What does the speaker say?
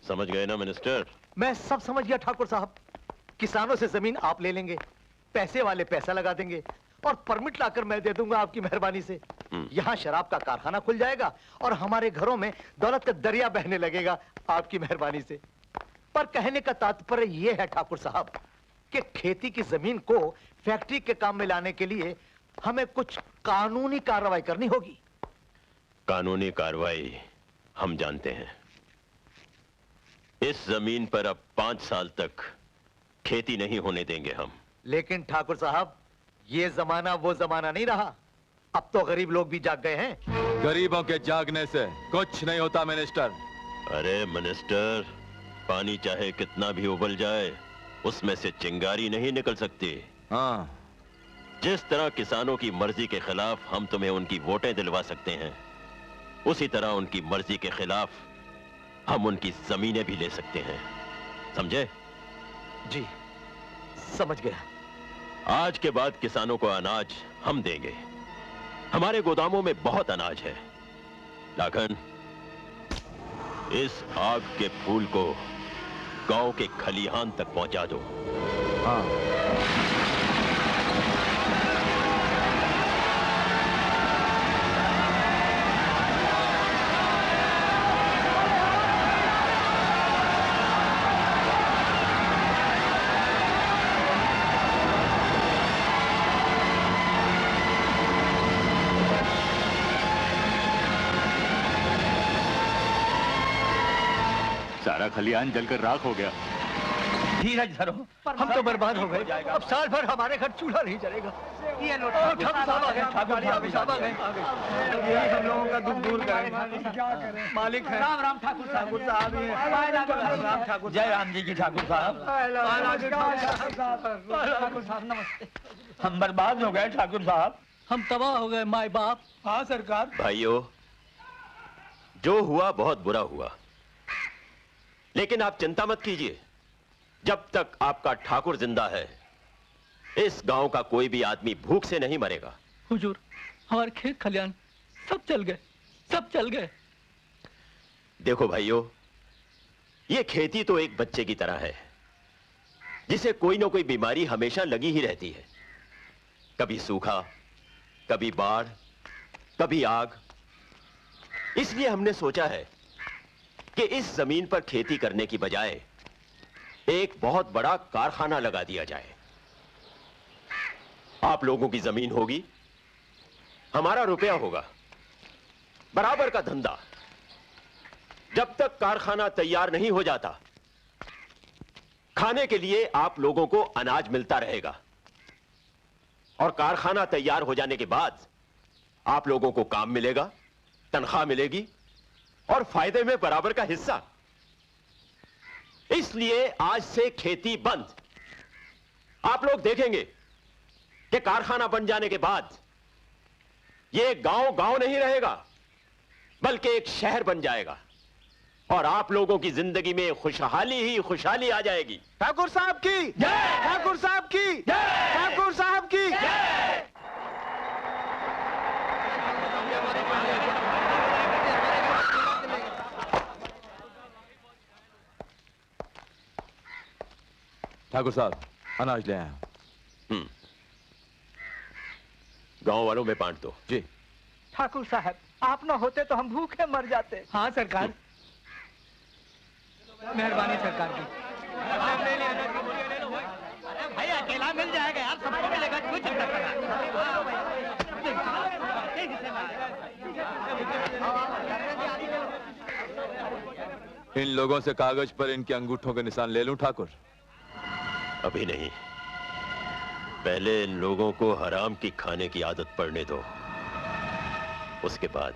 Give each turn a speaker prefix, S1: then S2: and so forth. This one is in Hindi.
S1: समझ गए ना मिनिस्टर?
S2: मैं सब समझ गया ठाकुर साहब। किसानों से जमीन आप ले लेंगे, पैसे वाले पैसा लगा देंगे और परमिट लाकर मैं दे दूंगा आपकी मेहरबानी से। यहाँ शराब का कारखाना खुल जाएगा और हमारे घरों में दौलत का दरिया बहने लगेगा आपकी मेहरबानी से। पर कहने का तात्पर्य यह है ठाकुर साहब कि खेती की जमीन को फैक्ट्री के काम में लाने के लिए हमें कुछ कानूनी कार्रवाई करनी होगी।
S1: कानूनी कार्रवाई हम जानते हैं। इस जमीन पर अब 5 साल तक खेती नहीं होने देंगे हम।
S2: लेकिन ठाकुर साहब, ये जमाना वो जमाना नहीं रहा। अब तो गरीब लोग भी जाग गए हैं।
S3: गरीबों के जागने से कुछ नहीं होता मिनिस्टर।
S1: अरे मिनिस्टर, पानी चाहे कितना भी उबल जाए उसमें से चिंगारी नहीं निकल सकती।
S3: हाँ।
S1: जिस तरह किसानों की मर्जी के खिलाफ हम तुम्हें उनकी वोटें दिलवा सकते हैं, उसी तरह उनकी मर्जी के खिलाफ हम उनकी जमीनें भी ले सकते हैं। समझे?
S2: जी समझ गया।
S1: आज के बाद किसानों को अनाज हम देंगे। हमारे गोदामों में बहुत अनाज है। लाखन, इस आग के फूल को गांव के खलिहान तक पहुंचा दो।
S3: हाँ।
S4: सारा खलिहान जलकर राख हो गया।
S2: धीरज धरो, हम तो बर्बाद हो गए। अब साल भर हमारे घर चूल्हा नहीं जलेगा। ये लो ठाकुर साहब आ गए, ठाकुर साहब आ गए। यही हम लोगों का दुख दूर करें। क्या करें? मालिक है। राम राम ठाकुर साहब राम ठाकुर। जय राम जी की ठाकुर साहब। ठाकुर साहब नमस्ते। हम बर्बाद हो गए ठाकुर साहब। हम तबाह हो गए माई बाप। हाँ सरकार।
S1: भाइयों, जो हुआ बहुत बुरा हुआ, लेकिन आप चिंता मत कीजिए। जब तक आपका ठाकुर जिंदा है, इस गांव का कोई भी आदमी भूख से नहीं मरेगा।
S2: हुजूर, हमारे खेत खलियान सब चल गए, सब चल गए।
S1: देखो भाइयों, ये खेती तो एक बच्चे की तरह है, जिसे कोई ना कोई बीमारी हमेशा लगी ही रहती है। कभी सूखा, कभी बाढ़, कभी आग। इसलिए हमने सोचा है कि इस जमीन पर खेती करने की बजाय एक बहुत बड़ा कारखाना लगा दिया जाए। आप लोगों की जमीन होगी, हमारा रुपया होगा, बराबर का धंधा। जब तक कारखाना तैयार नहीं हो जाता, खाने के लिए आप लोगों को अनाज मिलता रहेगा, और कारखाना तैयार हो जाने के बाद आप लोगों को काम मिलेगा, तनख्वाह मिलेगी और फायदे में बराबर का हिस्सा। इसलिए आज से खेती बंद। आप लोग देखेंगे कि कारखाना बन जाने के बाद यह गांव गांव नहीं रहेगा, बल्कि एक शहर बन जाएगा और आप लोगों की जिंदगी में खुशहाली ही खुशहाली आ जाएगी।
S5: ठाकुर साहब की जय! ठाकुर साहब की जय! ठाकुर साहब की जय!
S3: ठाकुर साहब, अनाज ले आया।
S1: गांव वालों में बांट दो।
S3: जी।
S2: ठाकुर साहब, आप ना होते तो हम भूखे मर जाते। हाँ सरकार। मेहरबानी सरकार की। भाई अकेला मिल जाएगा यार, सबको मिलेगा। कुछ
S3: इन लोगों से कागज पर इनके अंगूठों के निशान ले लूं ठाकुर?
S1: अभी नहीं, पहले इन लोगों को हराम की खाने की आदत पड़ने दो, उसके बाद